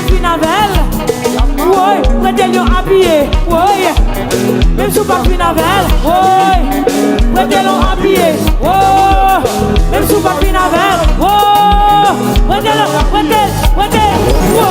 fin avec. Oui, prêtez-le habillé. Oui, même si pas fin avec. Oui, prêtez-le habillé. Oh, même si pas fin avec. Oh, prêtez-le, prêtez. Oh.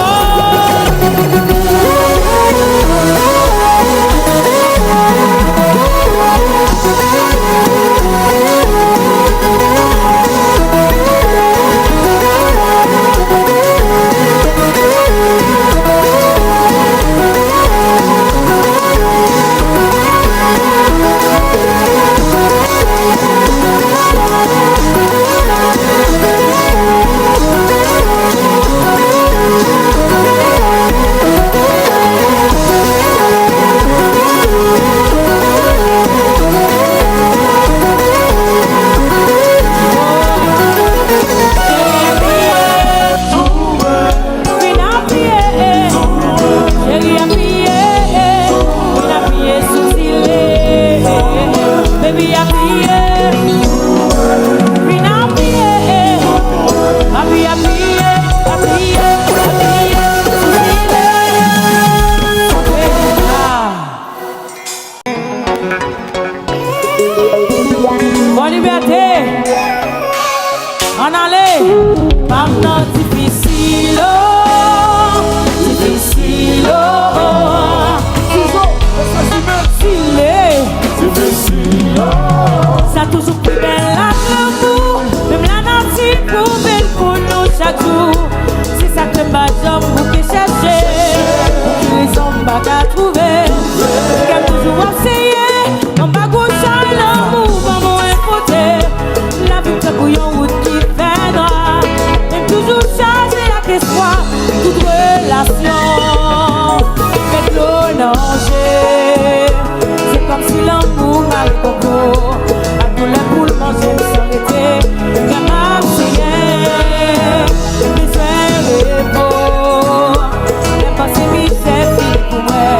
Bonne liberté, en aller, maintenant difficile, difficile, ça toujours plus belle la l'amour, même la nature pour belle pour nous chaque jour, c'est ça que ma jambe vous que chercher, les hommes pas qu'à trouver, qu'à toujours essayer, on va gauche à l'amour, la vie te bouillon route qui fait noir. Même toujours chargé à qu'espoir. Toute relation fait de l'eau danger. C'est comme si l'amour m'avait coco. À tous les poules manger me s'arrêter. Comme un mes frères et beaux. Les pensées misères fini pour moi.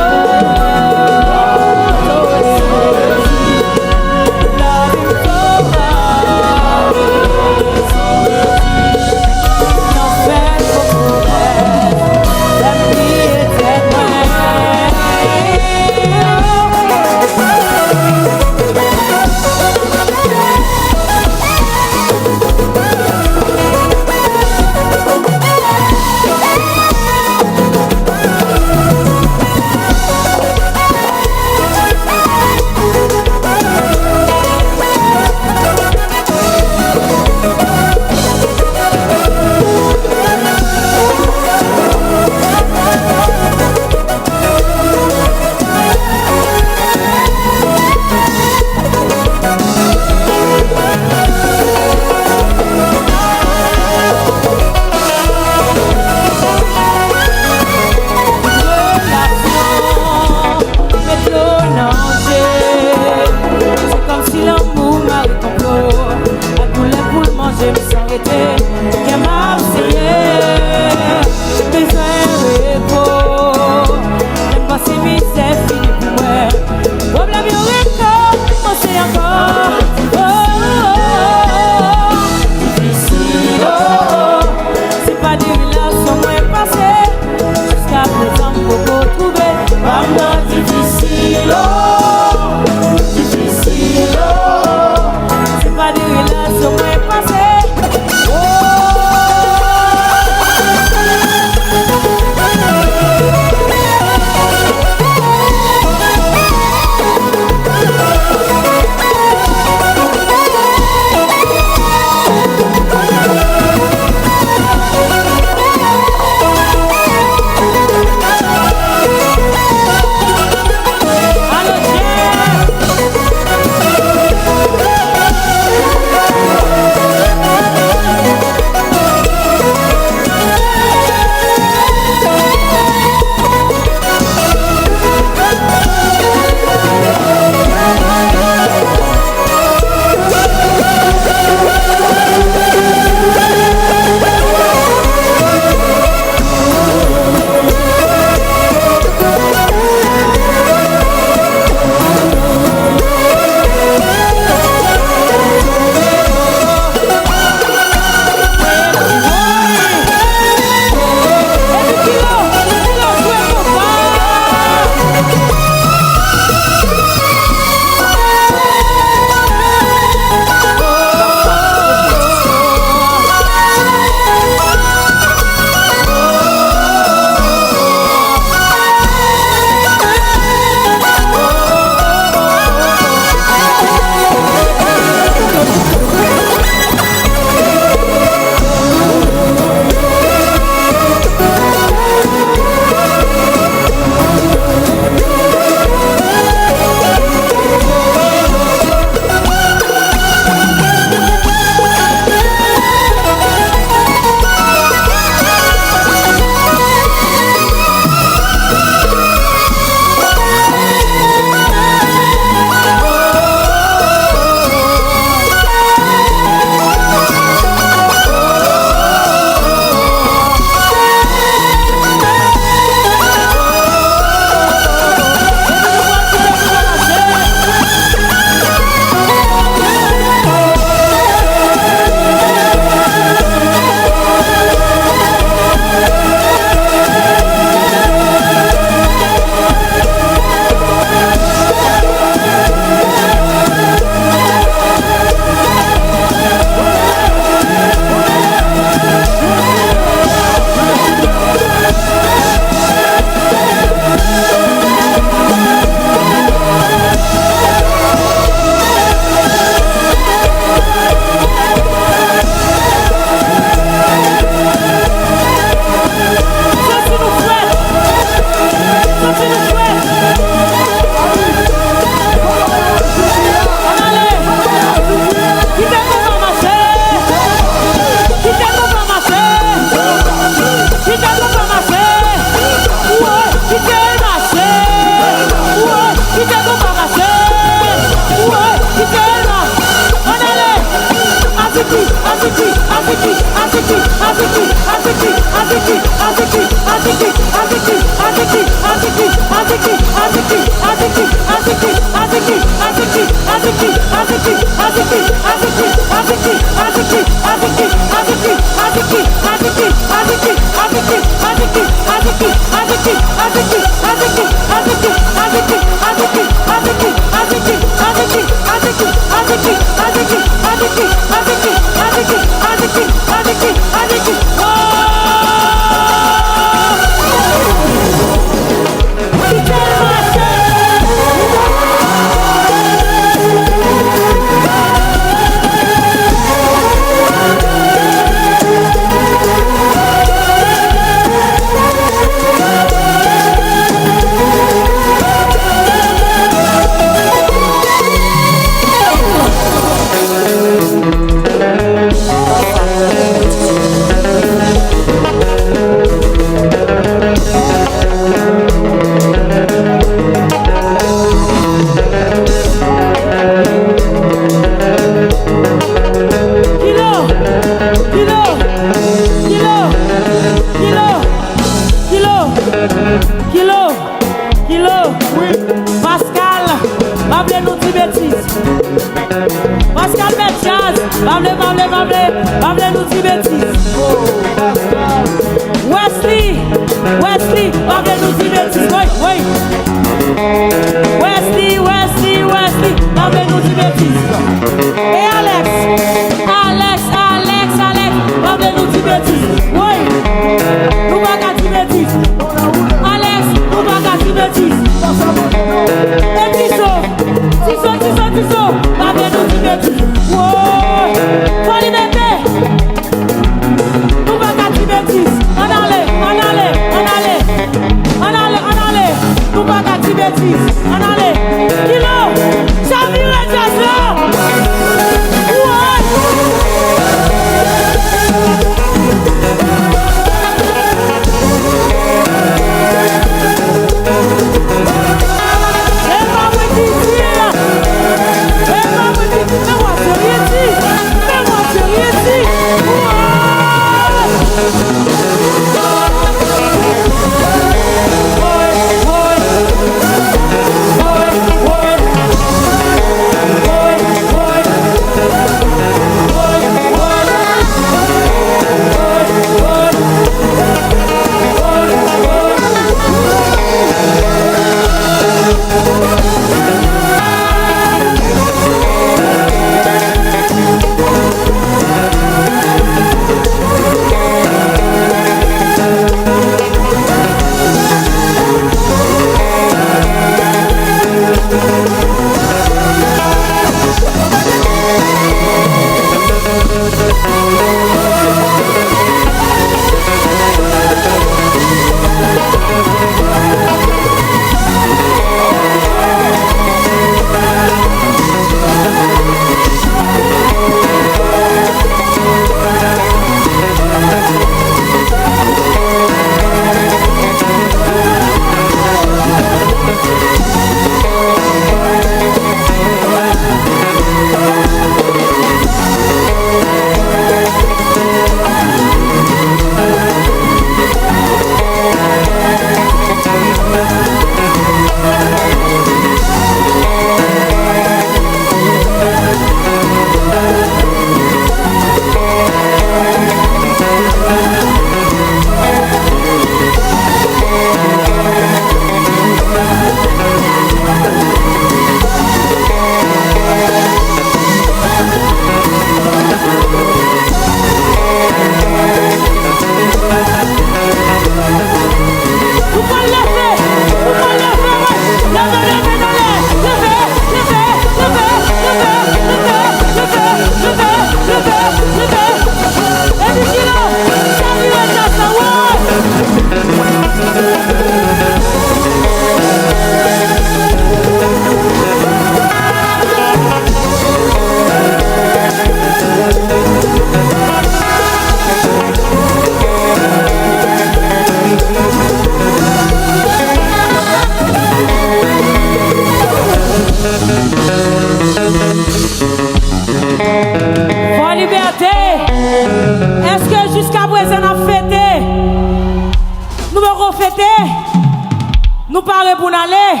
Nous parlons pour nous aller.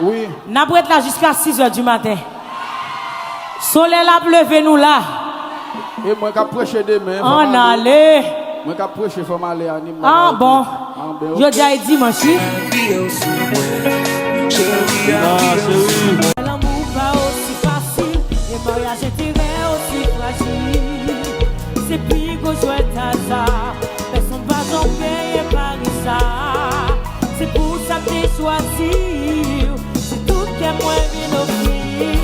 Oui. Nous prêtons là jusqu'à 6h du matin. Soleil a levé nous là. Et moi, je prêcher demain. On allait. Moi, je prêcher, il faut m'aller à Nîmes. Ah bon. Je dis dimanche. L'amour pas aussi facile. Et le mariage est aussi fragile. C'est plus que jouer hasard. Personne va tomber et pas ça. C'est pour ça que j'ai choisi. C'est tout que moi viens offrir.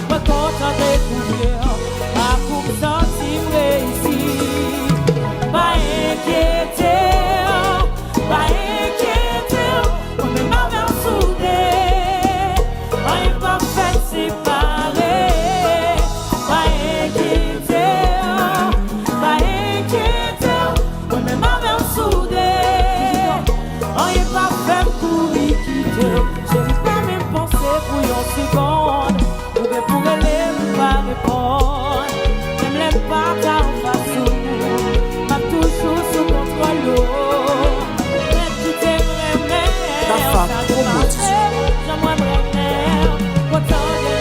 Moi content de découvrir. Ma coupe sortie réussie. Pas inquiéter. Pas inquiéter. Moi-même m'avais soudé. On est pas fait séparer. Pas inquiéter. Pas inquiéter. Moi-même m'avais soudé. On est pas fait pour y quitter. Je n'ai pas même pensé pour une seconde. Ou bien pour aller pas répondre. Même les pas car façon. M'a toujours sous contrôle. Mais tu t'aimerais, mais ça doit marcher. J'aimerais bien. Autant de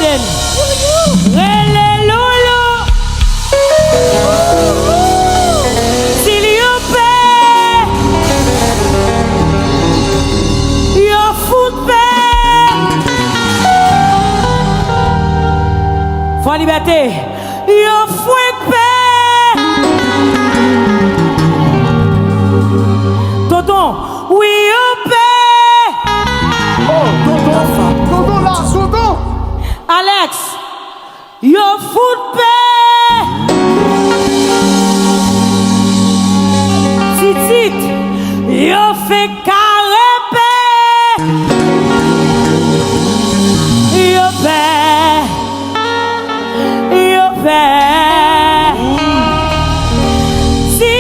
Baden. Relé Lolo. S'il y a paix, y a fout paix. Faut liberté. Y a fouet paix. Tonton, oui, y a paix. Oh, tonton là, tonton. Alex, yo fout paix. Titit, yo fait carré paix. Yo paix. Yo paix. Si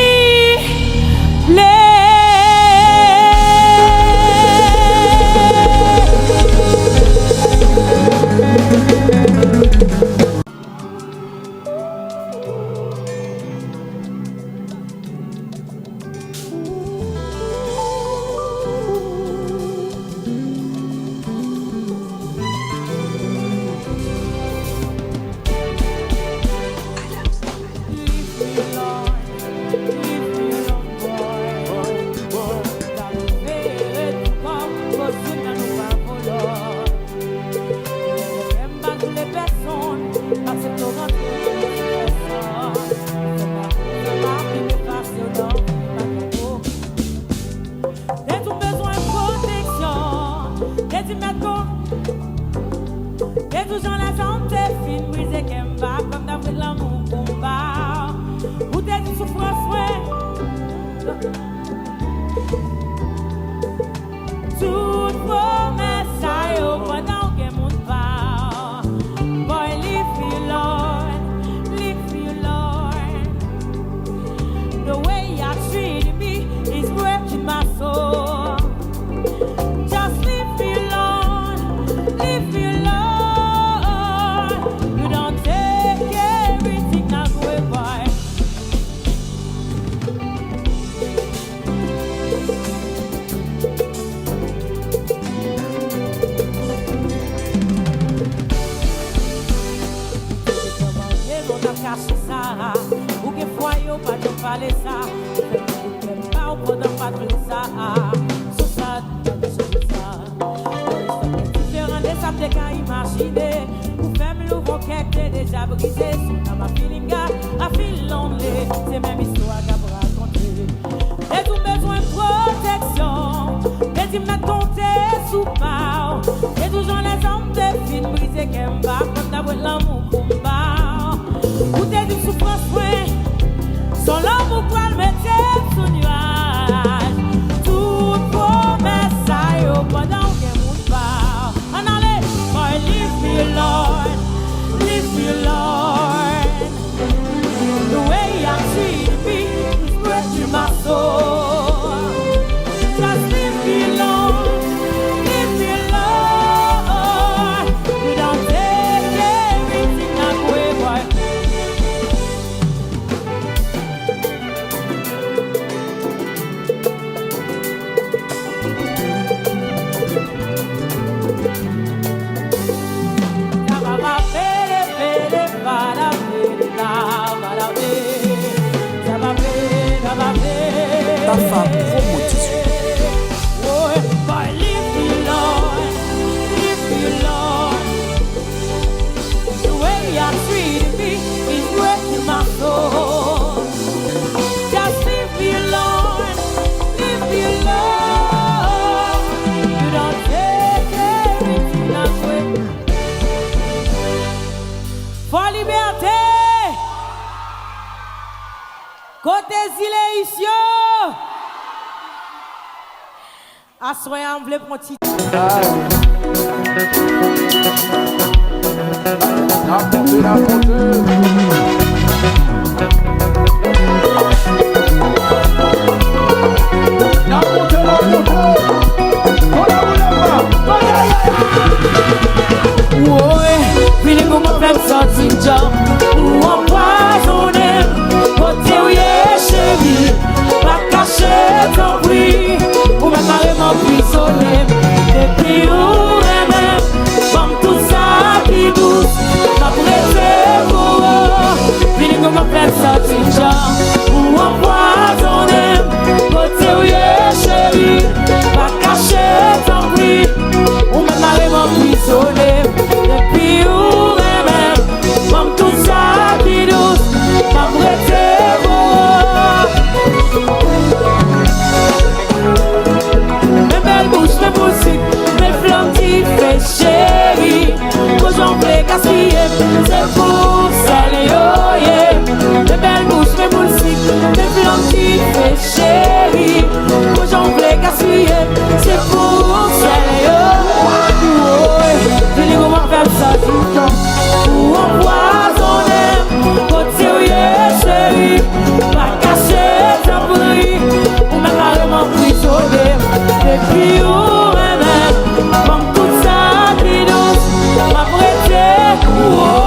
les Assoyez en bleu pour petit. Feeling comme un plein sorti de job ou empoisonné. Côté où est chérie, pas cacher ton bruit. Ou même carrément prisonnier. Depuis où même, comme tout ça qui doux. chérie, pas caché tant pis, ou même carrément prisonnier. Depuis où même, comme tout ça qui douce, m'a prêté mes belles bouches, mes musiques, mes flammes qui fait chérie. Quand j'en fais gaspiller, c'est pour ça les yeah. Mes belles bouches, mes musiques, mes flammes qui fait chérie. Quand j'en fais gaspiller, c'est pour ça les je dis comment faire ça tout le temps. Pour empoisonner, pour tirer chérie. Pas cacher ta bruit, ou même carrément prisonnier. Depuis où même, comme tout ça qui douce, m'a prêté, ouais.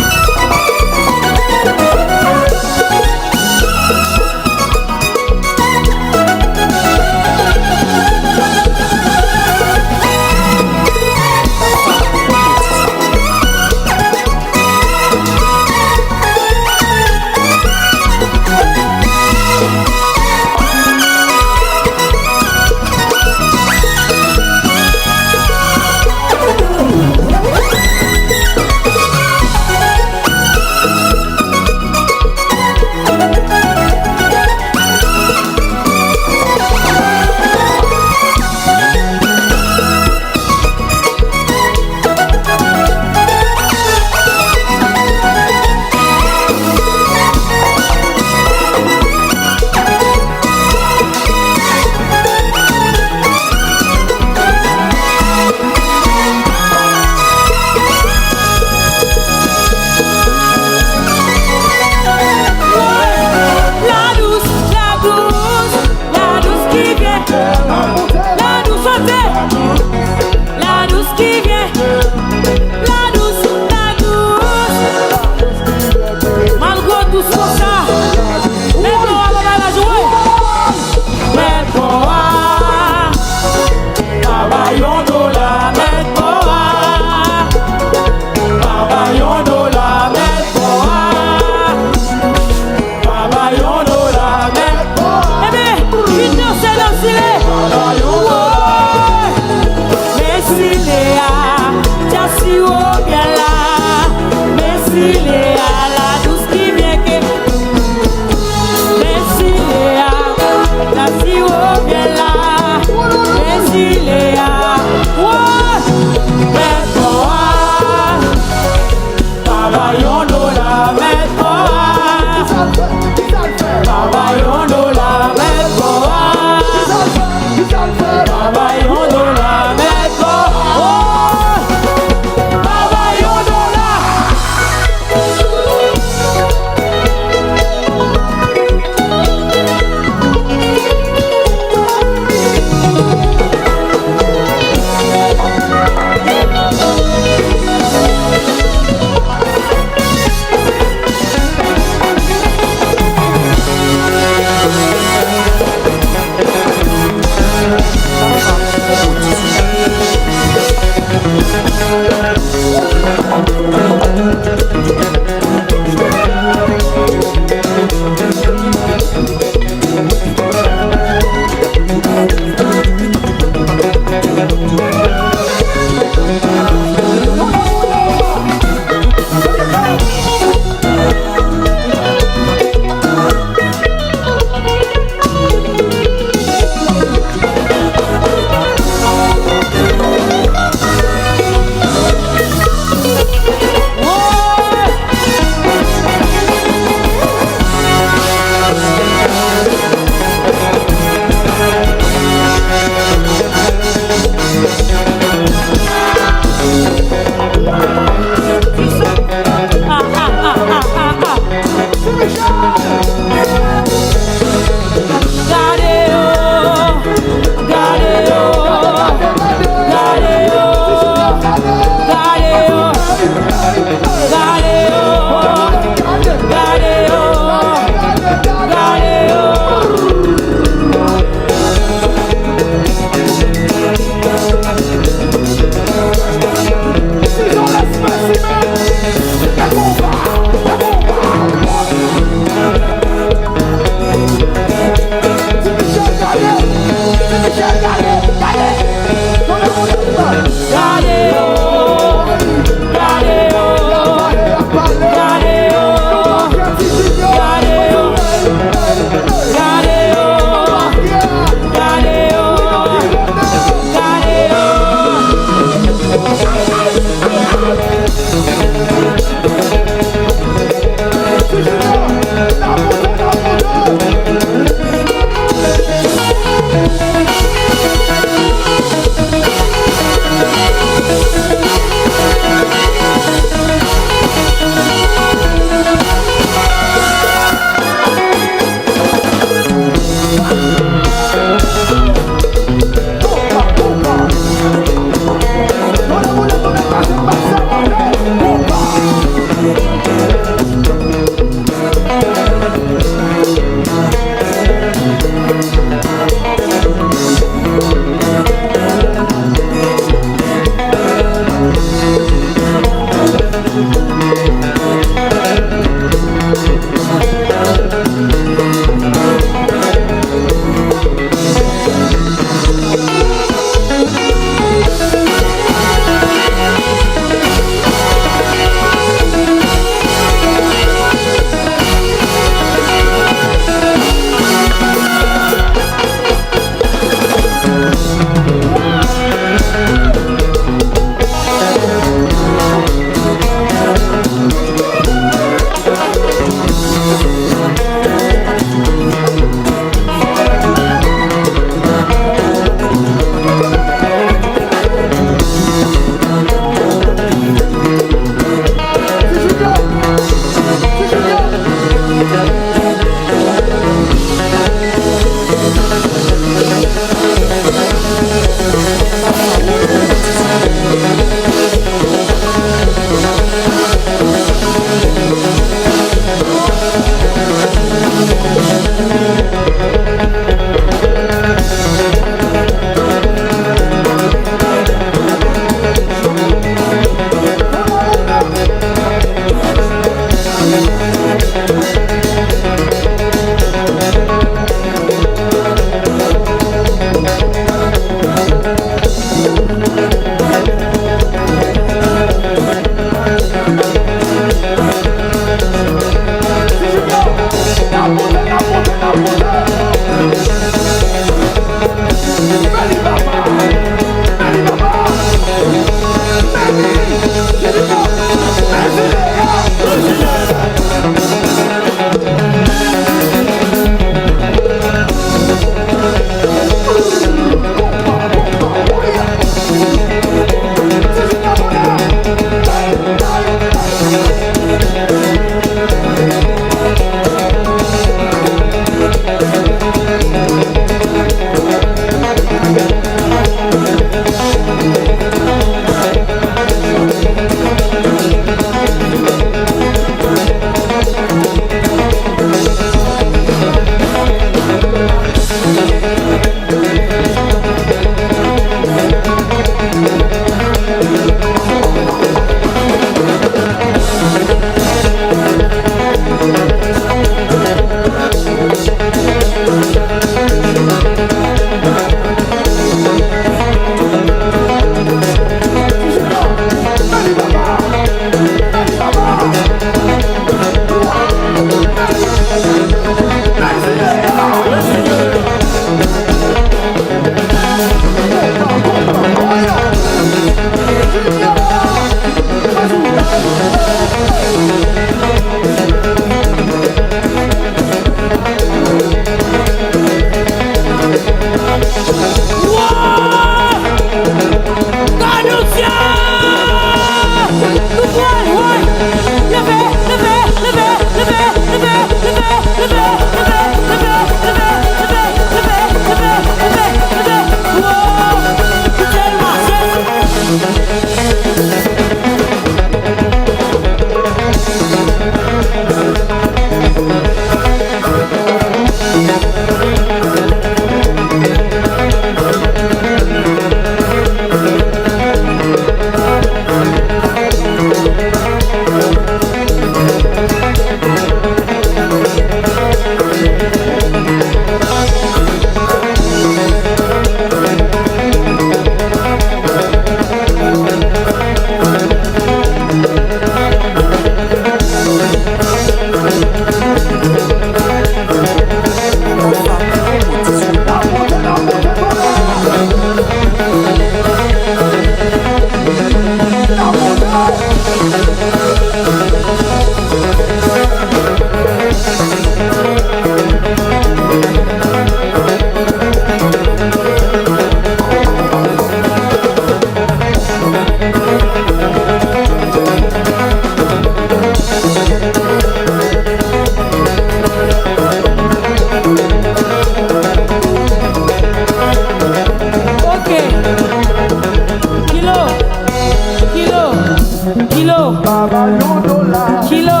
Kilo,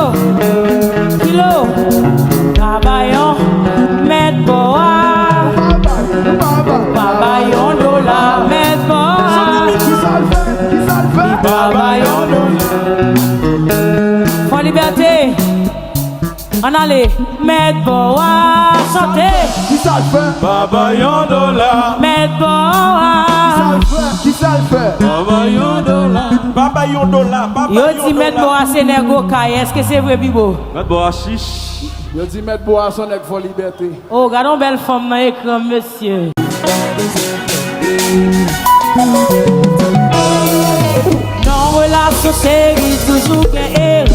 Babayon, met boa. Babayon dollar, met boa. Babayon dollar. Fond liberté. On allait, met boa. Santé. Babayon dollar. Met boa. Qui ça le fait? Babayon dollar. Babayon dollar. Yo dit mettre boa Sénégo Kaye. Est-ce que c'est vrai, Bibo? Mettre boa chiche. Yo dit mettre boisson avec vos liberté. Oh, regardons belle femme dans l'écran, monsieur. Non, relation série, toujours qu'un erreur.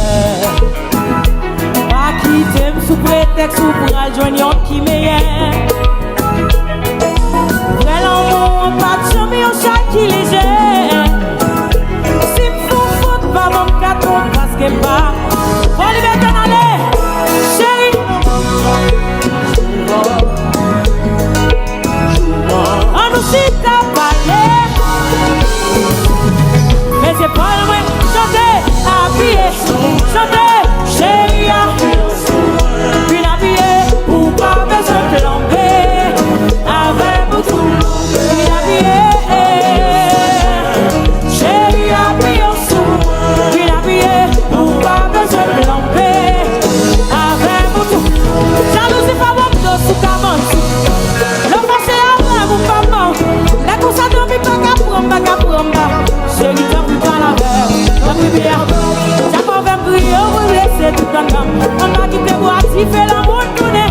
Pas quitter sous prétexte ou pour adjoindre qui meilleur. Vrai l'amour, pas de chemin, on chat qui léger. Si m'fou faute, pas mon caton, parce que pas. Faut liberté dans les chérie. On nous cite à parler. Mais c'est pas le même. Chanter, habiller, chanter, chérie. Puis habiller, ou pas besoin de lamber. Avec beaucoup, puis habiller. Chérie, habiller en sous. Puis habiller, ou pas besoin de lamber. Avec beaucoup. Jalousie pas mon dos sous cabane. Le passé avant, vous pas bon. Les coups ça dormi pas qu'à prendre. Chérie, t'as plus pas la verre. T'as plus bien. T'as pas même crier, on vous laisser tout en gamme. On va quitter boire, si fait l'amour tourner.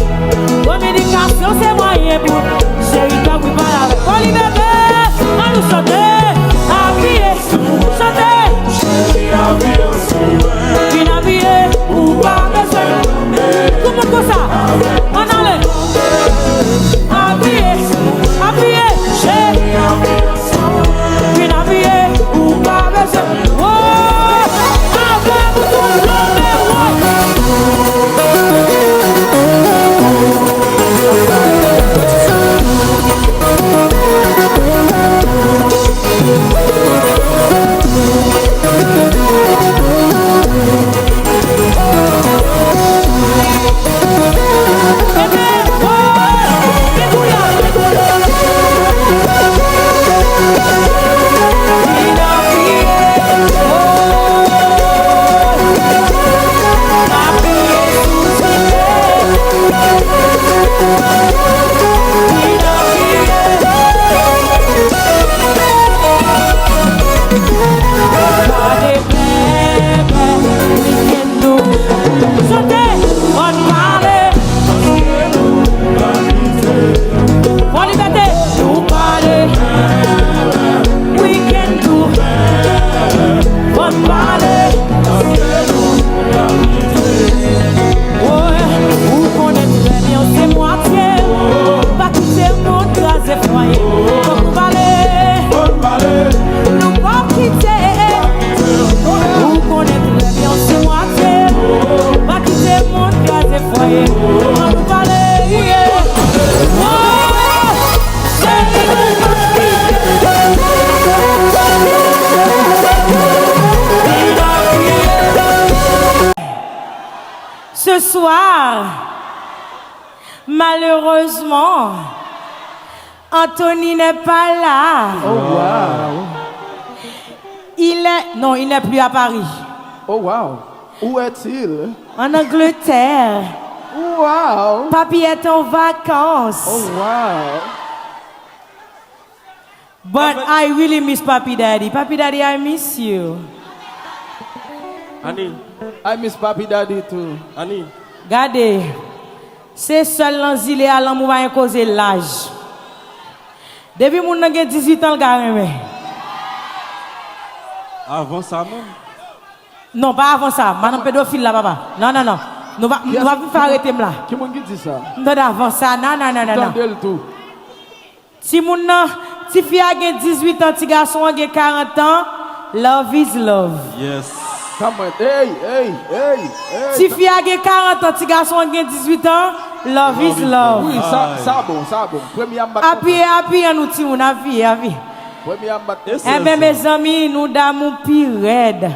Communication, c'est moyen pour. Chérie, t'as plus pas la verre. On y bébé, on nous chanter. Habiller, chanter. Puis habiller, ou pas besoin. Comment que ça? On allait. Habiller, chérie. Puis habiller, ou pas besoin. Oh, avec tout le monde. Ce soir, malheureusement, Anthony n'est pas là. Oh wow. Il n'est plus à Paris. Oh wow. Où est-il? En Angleterre. Wow. Papi est en vacances. Oh wow. But I really miss Papi Daddy. Papi Daddy, I miss you. Annie, I miss Papi Daddy too. Annie. Regardez, c'est seul dans l'île à l'amour va causer l'âge. Depuis mon n'a 18 ans, le gars. Avant ça même. Non, pas avant ça. Madame pédophile là, papa. Non. Nous va faire arrêter là. Qui m'a dit ça? Non, avant ça. Non. Attendez le tout. Si mon si fille a 18 ans, si garçon a 40 ans, love is love. Yes. Come on. Hey. Si fille a 40 ans, si garçon a 18 ans, love is love. Oui, ça bon. Premier ambat. Appuyez nous ti mon avis. Premier ambat. Eh bien, mes amis, nous d'amour pire raide.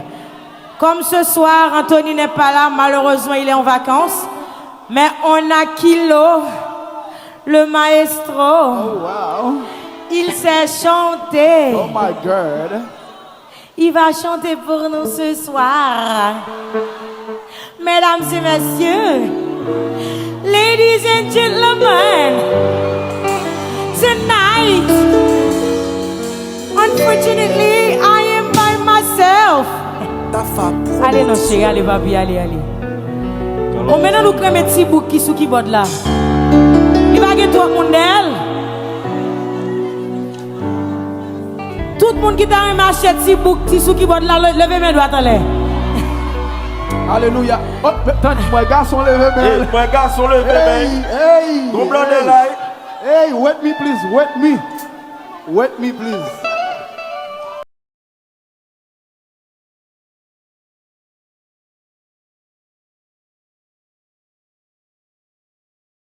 Comme ce soir, Anthony n'est pas là, malheureusement, il est en vacances. Mais on a Kilo, le maestro. Oh, wow. Il sait chanter. Oh, my God. Il va chanter pour nous ce soir. Mesdames et messieurs, ladies and gentlemen, tonight, unfortunately, I am by myself. Allez, non, chérie, allez, papi, allez. On maintenant nous crée mes petits boucs qui sous qui bord là. Il va gagner tout le monde d'elle. Tout le monde qui t'a un marché petit bouc qui sous qui bord là, levez mes doigts à l'air. Alléluia. Oh, moi, garçon, levez Hey, main. mon garçon, levez Hey, main. hey. Gros blanc de l'ail. Hey, wet me, please. Wet me. Wet me, please.